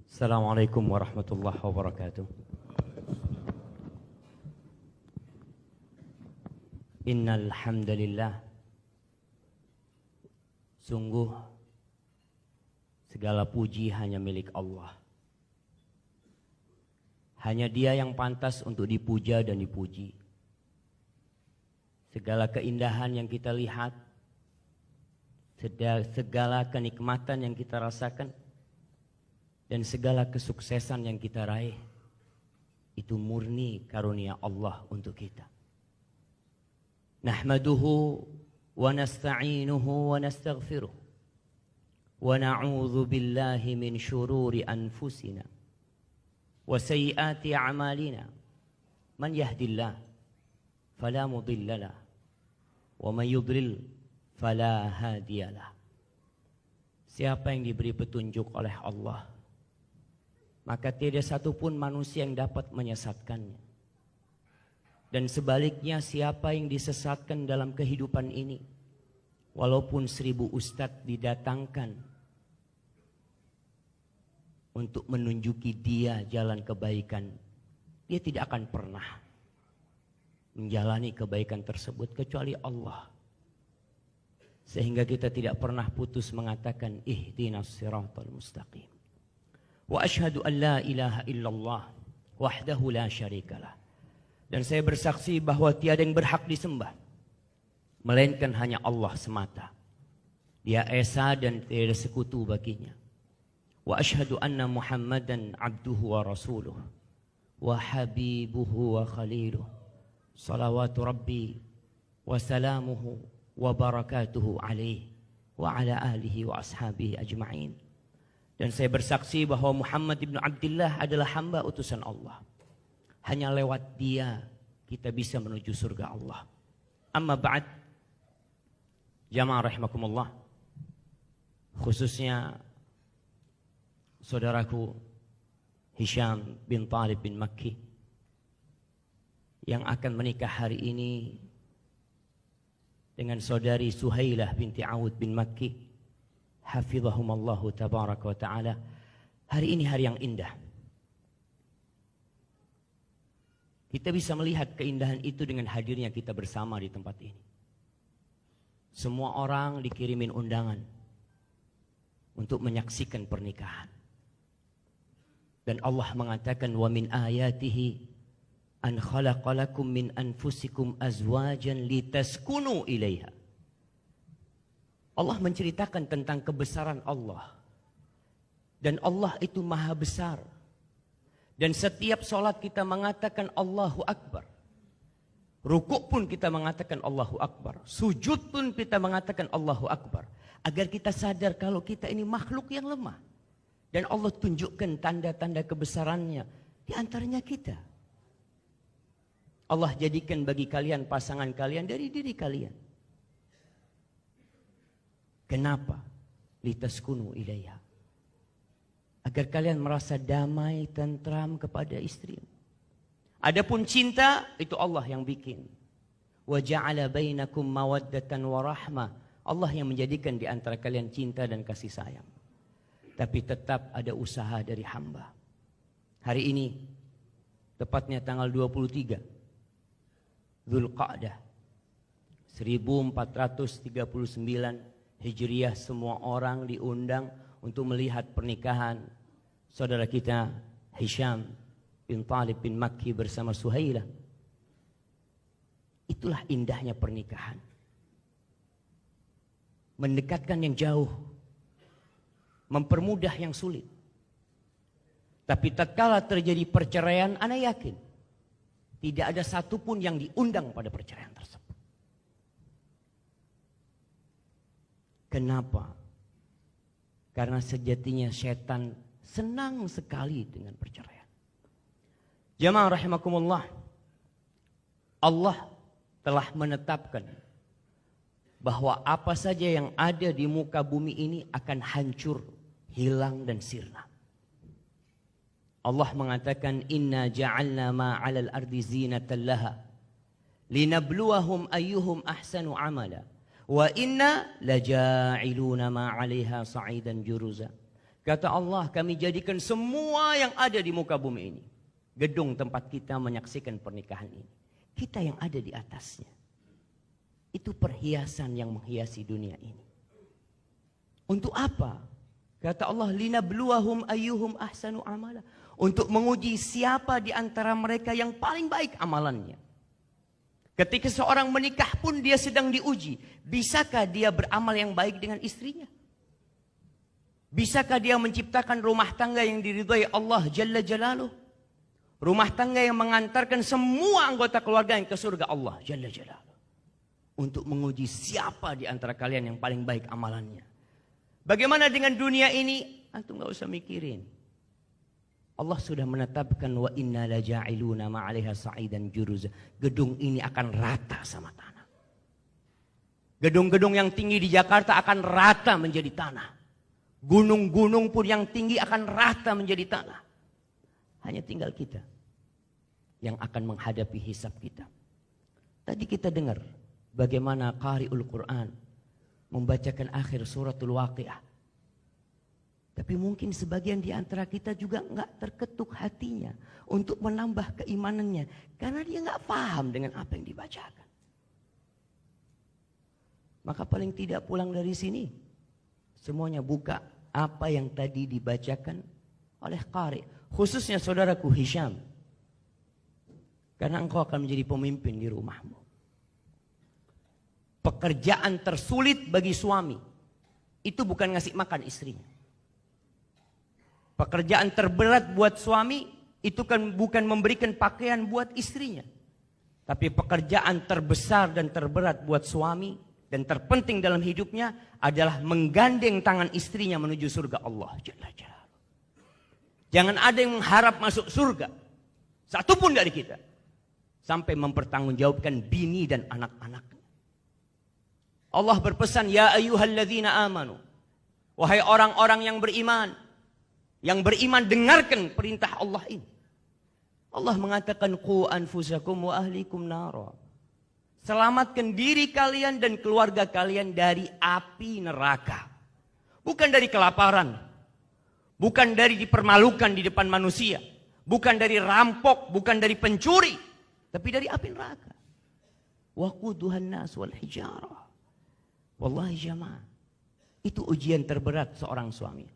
Assalamualaikum warahmatullahi wabarakatuh. Innal hamdalillah. Sungguh segala puji hanya milik Allah. Hanya Dia yang pantas untuk dipuja dan dipuji. Segala keindahan yang kita lihat, segala kenikmatan yang kita rasakan, dan segala kesuksesan yang kita raih, itu murni karunia Allah untuk kita. Nahmaduhu wa nasta'inuhu wa nastaghfiruh wa na'udzu billahi min syururi anfusina wa sayyiati a'malina. Man yahdillah fala mudhillalah wa man yudlil fala hadiyalah. Siapa yang diberi petunjuk oleh Allah, maka tidak satupun manusia yang dapat menyesatkannya. Dan sebaliknya, siapa yang disesatkan dalam kehidupan ini, walaupun 1000 ustadz didatangkan untuk menunjuki dia jalan kebaikan, dia tidak akan pernah menjalani kebaikan tersebut kecuali Allah. Sehingga kita tidak pernah putus mengatakan ihdinas siratal mustaqim. Wa asyhadu an la ilaha illallah wahdahu la syarikalah. Dan saya bersaksi bahwa tiada yang berhak disembah melainkan hanya Allah semata. Dia esa dan tiada sekutu baginya. Wa asyhadu anna Muhammadan abduhu wa rasuluh wa habibuhu wa khaliluh. Salawatu Rabbi wa salamuhu wa barakatuhu alaihi wa ala alihi wa ashabihi ajma'in. Dan saya bersaksi bahwa Muhammad ibn Abdullah adalah hamba utusan Allah. Hanya lewat dia kita bisa menuju surga Allah. Amma ba'd, jamaah rahimakumullah, khususnya saudaraku Hisham bin Talib bin Makki yang akan menikah hari ini dengan saudari Suhailah binti Aud bin Makki, hafizahumallahu tabaraka wa ta'ala. Hari ini hari yang indah. Kita bisa melihat keindahan itu dengan hadirnya kita bersama di tempat ini. Semua orang dikirimin undangan untuk menyaksikan pernikahan. Dan Allah mengatakan wa min ayatihi an khalaqalakum min anfusikum azwajan litaskunu ilaiha. Allah menceritakan tentang kebesaran Allah. Dan Allah itu maha besar. Dan setiap sholat kita mengatakan Allahu Akbar. Rukuk pun kita mengatakan Allahu Akbar. Sujud pun kita mengatakan Allahu Akbar. Agar kita sadar kalau kita ini makhluk yang lemah. Dan Allah tunjukkan tanda-tanda kebesarannya di antaranya kita. Allah jadikan bagi kalian pasangan kalian dari diri kalian. Kenapa? Litaskunu ilaiha. Agar kalian merasa damai, tentram kepada istri. Adapun cinta, itu Allah yang bikin. Wa ja'ala bainakum mawaddatan wa rahmah. Allah yang menjadikan di antara kalian cinta dan kasih sayang. Tapi tetap ada usaha dari hamba. Hari ini, tepatnya tanggal 23 Dzulqa'dah 1439 Hijriah, semua orang diundang untuk melihat pernikahan saudara kita Hisham bin Talib bin Makki bersama Suhailah. Itulah indahnya pernikahan. Mendekatkan yang jauh, mempermudah yang sulit. Tapi tatkala terjadi perceraian, ana yakin tidak ada satupun yang diundang pada perceraian tersebut. Kenapa? Karena sejatinya setan senang sekali dengan perceraian. Jamaah rahimakumullah, Allah telah menetapkan bahwa apa saja yang ada di muka bumi ini akan hancur, hilang dan sirna. Allah mengatakan inna ja'alna ma 'alal ardi zinatan laha linabluwahum ayyuhum ahsanu amala wa inna laja'iluna ma 'alaiha sa'idan juruza. Kata Allah, kami jadikan semua yang ada di muka bumi ini gedung tempat kita menyaksikan pernikahan ini. Kita yang ada di atasnya. Itu perhiasan yang menghiasi dunia ini. Untuk apa? Kata Allah, linabluwahum ayyuhum ahsanu amala. Untuk menguji siapa di antara mereka yang paling baik amalannya. Ketika seorang menikah pun dia sedang diuji. Bisakah dia beramal yang baik dengan istrinya? Bisakah dia menciptakan rumah tangga yang diridhai Allah Jalla Jalaluh? Rumah tangga yang mengantarkan semua anggota keluarga yang ke surga Allah Jalla Jalaluh. Untuk menguji siapa di antara kalian yang paling baik amalannya. Bagaimana dengan dunia ini? Antum gak usah mikirin. Allah sudah menetapkan wa inna la ja'iluna ma'alaiha sa'idan juruza. Gedung ini akan rata sama tanah. Gedung-gedung yang tinggi di Jakarta akan rata menjadi tanah. Gunung-gunung pun yang tinggi akan rata menjadi tanah. Hanya tinggal kita yang akan menghadapi hisab kita. Tadi kita dengar bagaimana qari'ul Quran membacakan akhir suratul Waqiah. Tapi mungkin sebagian di antara kita juga nggak terketuk hatinya untuk menambah keimanannya. Karena dia nggak paham dengan apa yang dibacakan. Maka paling tidak pulang dari sini, semuanya buka apa yang tadi dibacakan oleh qari. Khususnya saudaraku Hisham. Karena engkau akan menjadi pemimpin di rumahmu. Pekerjaan tersulit bagi suami itu bukan ngasih makan istrinya. Pekerjaan terberat buat suami itu kan bukan memberikan pakaian buat istrinya. Tapi pekerjaan terbesar dan terberat buat suami dan terpenting dalam hidupnya adalah menggandeng tangan istrinya menuju surga Allah Jalla Jalaluh. Jangan ada yang mengharap masuk surga. Satupun dari kita. Sampai mempertanggungjawabkan bini dan anak-anaknya. Allah berpesan, ya ayyuhalladzina amanu. Wahai orang-orang yang beriman. Yang beriman dengarkan perintah Allah ini. Allah mengatakan qu anfusakum wa ahlikum nara. Selamatkan diri kalian dan keluarga kalian dari api neraka. Bukan dari kelaparan. Bukan dari dipermalukan di depan manusia. Bukan dari rampok, bukan dari pencuri. Tapi dari api neraka. Waquduhan nas wal hijarah. Wallahi jamaah. Itu ujian terberat seorang suami.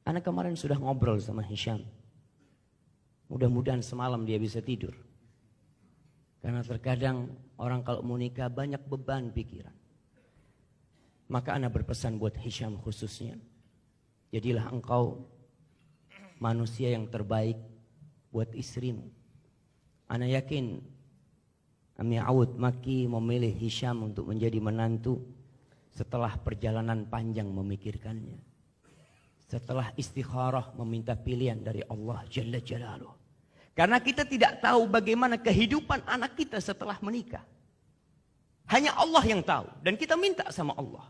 Anak kemarin sudah ngobrol sama Hisham. Mudah-mudahan semalam dia bisa tidur. Karena terkadang orang kalau mau nikah banyak beban pikiran. Maka anak berpesan buat Hisham khususnya. Jadilah engkau manusia yang terbaik buat istrimu. Anak yakin Ami Aud Maki memilih Hisham untuk menjadi menantu setelah perjalanan panjang memikirkannya. Setelah istikharah meminta pilihan dari Allah Jalla Jalaluh. Karena kita tidak tahu bagaimana kehidupan anak kita setelah menikah. Hanya Allah yang tahu. Dan kita minta sama Allah.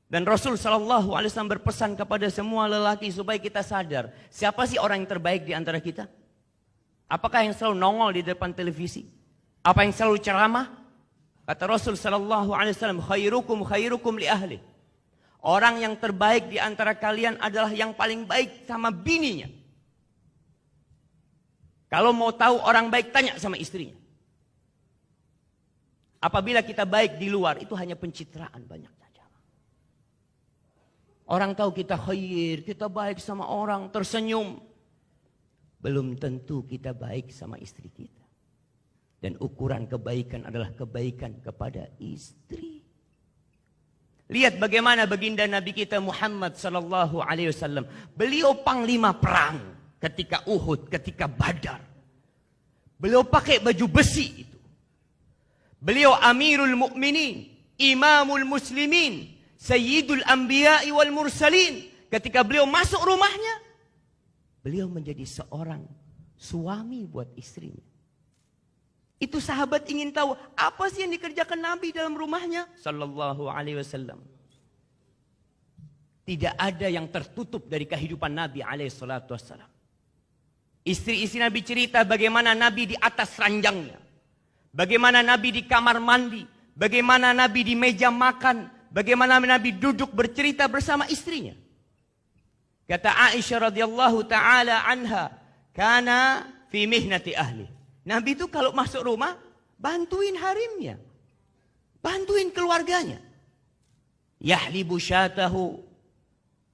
Dan Rasul SAW berpesan kepada semua lelaki supaya kita sadar. Siapa sih orang yang terbaik di antara kita? Apakah yang selalu nongol di depan televisi? Apa yang selalu ceramah? Kata Rasul SAW, khairukum li ahli. Orang yang terbaik di antara kalian adalah yang paling baik sama bininya. Kalau mau tahu orang baik, tanya sama istrinya. Apabila kita baik di luar, itu hanya pencitraan banyak saja. Orang tahu kita khair, kita baik sama orang, tersenyum. Belum tentu kita baik sama istri kita. Dan ukuran kebaikan adalah kebaikan kepada istri. Lihat bagaimana baginda Nabi kita Muhammad sallallahu alaihi wasallam. Beliau panglima perang ketika Uhud, ketika Badar. Beliau pakai baju besi itu. Beliau Amirul Mukminin, Imamul Muslimin, Sayyidul Anbiya'i wal Mursalin. Ketika beliau masuk rumahnya, beliau menjadi seorang suami buat istrinya. Itu sahabat ingin tahu apa sih yang dikerjakan Nabi dalam rumahnya sallallahu alaihi wasallam. Tidak ada yang tertutup dari kehidupan Nabi alaihi salatu wasallam. Istri-istri Nabi cerita bagaimana Nabi di atas ranjangnya. Bagaimana Nabi di kamar mandi, bagaimana Nabi di meja makan, bagaimana Nabi duduk bercerita bersama istrinya. Kata Aisyah radhiyallahu taala anha, kana fi mihnati ahli. Nabi itu kalau masuk rumah, bantuin harimnya. Bantuin keluarganya. Yahlibu syatahu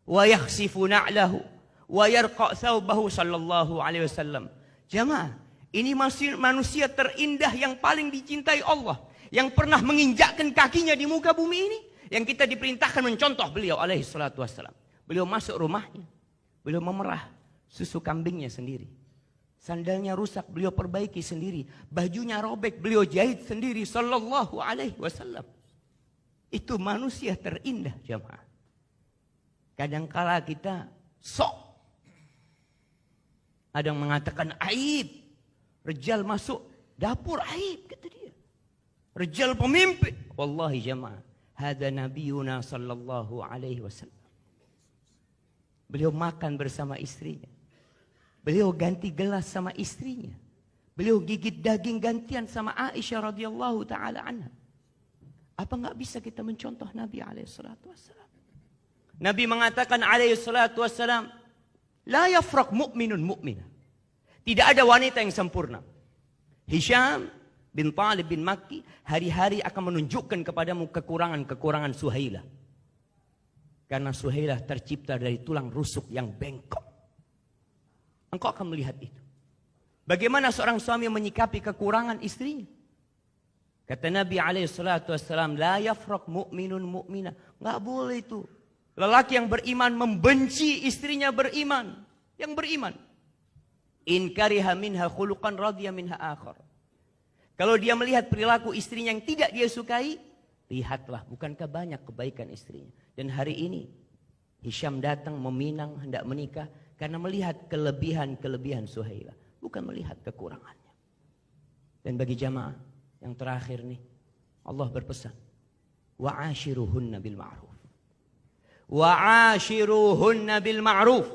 wa yakhsifu na'lahu wa yarqa' thawbahu sallallahu alaihi wasallam. Jamaah, ini manusia terindah yang paling dicintai Allah, yang pernah menginjakkan kakinya di muka bumi ini, yang kita diperintahkan mencontoh beliau alaihi salatu wassalam. Beliau masuk rumahnya, beliau memerah susu kambingnya sendiri. Sandalnya rusak, beliau perbaiki sendiri. Bajunya robek, beliau jahit sendiri. Sallallahu alaihi wasallam. Itu manusia terindah, jamaah. Kadangkala kita sok. Ada yang mengatakan aib. Rijal masuk dapur, aib, kata dia. Rijal pemimpin. Wallahi jamaah. Hada nabiyuna sallallahu alaihi wasallam. Beliau makan bersama istrinya. Beliau ganti gelas sama istrinya. Beliau gigit daging gantian sama Aisyah radhiyallahu taala anha. Apa enggak bisa kita mencontoh Nabi alaihi salatu wassalam? Nabi mengatakan alaihi salatu wassalam, la yafraq mu'minun mu'minah. Tidak ada wanita yang sempurna. Hisham bin Talib bin Makki hari-hari akan menunjukkan kepadamu kekurangan-kekurangan Suhailah. Karena Suhailah tercipta dari tulang rusuk yang bengkok. Engkau akan melihat itu. Bagaimana seorang suami menyikapi kekurangan istrinya. Kata Nabi SAW, la yafraq mu'minun mu'minah. Nggak boleh itu. Lelaki yang beriman membenci istrinya beriman. Yang beriman. In kariha minha khuluqan radhiya minha akhar. Kalau dia melihat perilaku istrinya yang tidak dia sukai, lihatlah, bukankah banyak kebaikan istrinya. Dan hari ini Hisham datang meminang hendak menikah karena melihat kelebihan-kelebihan Suhailah, bukan melihat kekurangannya. Dan bagi jamaah yang terakhir nih, Allah berpesan, wa'ashiruhunna bil ma'ruf. Wa'ashiruhunna bil ma'ruf.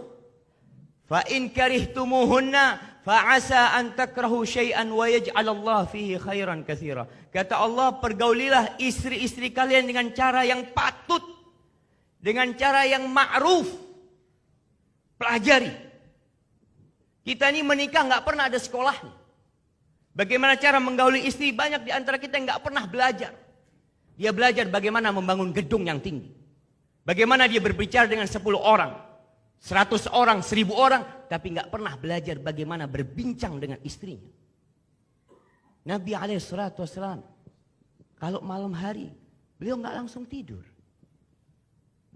Fa in karihtumuhunna fa'asa an takrahu syai'an wa yaj'alallahu fihi khairan katsira. Kata Allah, pergaulilah istri-istri kalian dengan cara yang patut. Dengan cara yang ma'ruf. Pelajari. Kita ini menikah nggak pernah ada sekolahnya. Bagaimana cara menggauli istri, banyak di antara kita yang nggak pernah belajar. Dia belajar bagaimana membangun gedung yang tinggi. Bagaimana dia berbicara dengan 10 orang, 100 orang, 1000 orang, tapi nggak pernah belajar bagaimana berbincang dengan istrinya. Nabi SAW, kalau malam hari, beliau nggak langsung tidur.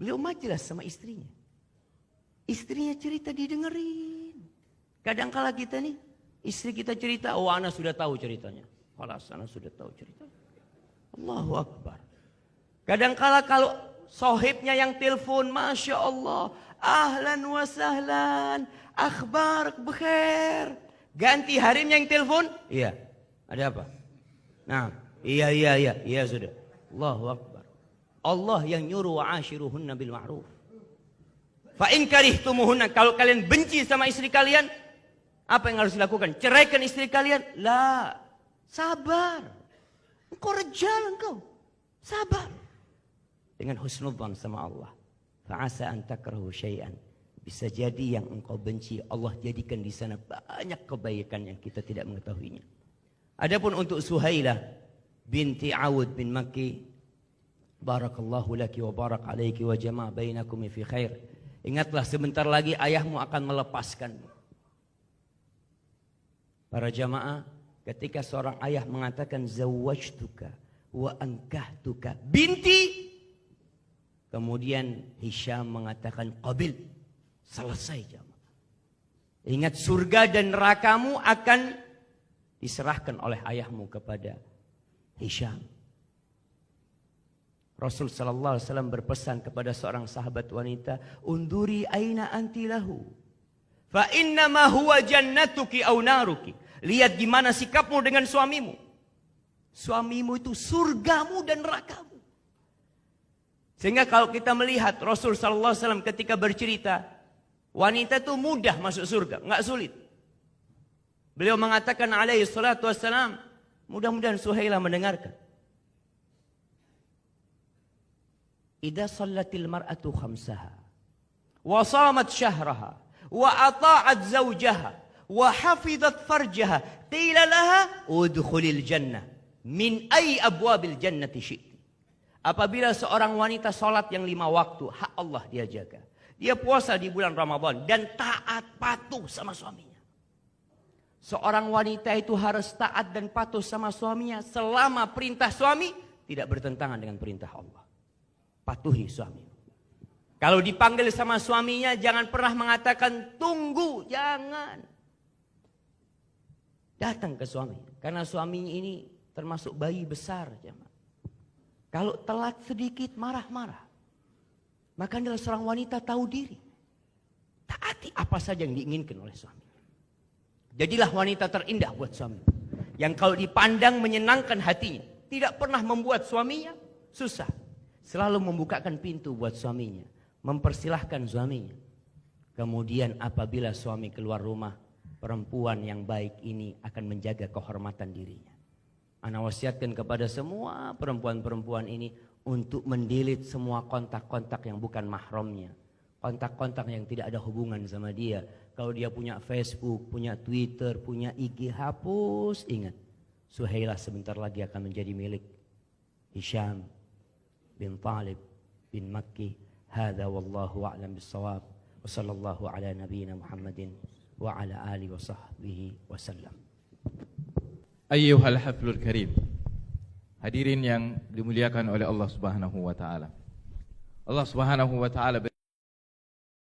Beliau majelis sama istrinya. Istrinya cerita didengerin. Kadangkala kita nih, istri kita cerita, oh ana sudah tahu ceritanya. Alas, ana sudah tahu ceritanya. Allahu Akbar. Kadangkala kalau sohibnya yang telepon, Masya Allah, ahlan wa sahlan, akhbar bekhair. Ganti harimnya yang telepon, iya, ada apa? Nah, iya sudah. Allahu Akbar. Allah yang nyuruh wa'ashiruhunna bil ma'ruf. Fa in karihtumuhunna, kalau kalian benci sama istri kalian, apa yang harus dilakukan? Ceraikan istri kalian? La, sabar. Engkau rejal engkau. Sabar. Dengan husnudzan sama Allah. Fa'asa an takrahu syai'an. Bisa jadi yang engkau benci, Allah jadikan di sana banyak kebaikan yang kita tidak mengetahuinya. Adapun untuk Suhailah binti Awud bin Makki, barakallahu laki wa barak alaiki wa jama' bainakum fi khair. Ingatlah, sebentar lagi ayahmu akan melepaskanmu. Para jamaah, ketika seorang ayah mengatakan zawwajtuka wa ankahtuka binti, kemudian Hisham mengatakan qabil, selesai jamaah. Ingat, surga dan nerakamu akan diserahkan oleh ayahmu kepada Hisham. Rasul sallallahu alaihi wasallam berpesan kepada seorang sahabat wanita, "Unduri aina anti lahu. Fa inna ma huwa jannatuki aw naruki." Lihat gimana sikapmu dengan suamimu. Suamimu itu surgamu dan nerakamu. Sehingga kalau kita melihat Rasul sallallahu alaihi wasallam ketika bercerita, wanita itu mudah masuk surga, enggak sulit. Beliau mengatakan alaihi salatu wassalam, mudah-mudahan Suhailah mendengarkan. Idza sallatil mar'atu khamsaha wa shamat syahraha, wa ata'at zawjaha, wa hafizat farjaha, qila laha udkhulil jannah min ay abwabil jannati syi'ti. Apabila seorang wanita salat yang 5 waktu, hak Allah dia jaga. Dia puasa di bulan Ramadan dan taat patuh sama suaminya. Seorang wanita itu harus taat dan patuh sama suaminya selama perintah suami tidak bertentangan dengan perintah Allah. Patuhi suami. Kalau dipanggil sama suaminya jangan pernah mengatakan tunggu, jangan. Datang ke suami. Karena suaminya ini termasuk bayi besar. Kalau telat sedikit marah-marah. Maka adalah seorang wanita tahu diri. Taati apa saja yang diinginkan oleh suami. Jadilah wanita terindah buat suami. Yang kalau dipandang menyenangkan hatinya. Tidak pernah membuat suaminya susah. Selalu membukakan pintu buat suaminya. Mempersilahkan suaminya. Kemudian apabila suami keluar rumah. Perempuan yang baik ini akan menjaga kehormatan dirinya. Ana wasiatkan kepada semua perempuan-perempuan ini. Untuk mendelete semua kontak-kontak yang bukan mahramnya. Kontak-kontak yang tidak ada hubungan sama dia. Kalau dia punya Facebook, punya Twitter, punya IG, hapus. Ingat, Suhailah sebentar lagi akan menjadi milik Hisham bin Talib bin Makki. Hadza wallahu a'lam bissawab. Wa sallallahu ala nabiyyina Muhammadin wa ala alihi wa sahbihi wasallam. Ayyuhal haflul karim. Hadirin yang dimuliakan oleh Allah Subhanahu wa taala. Allah Subhanahu wa taala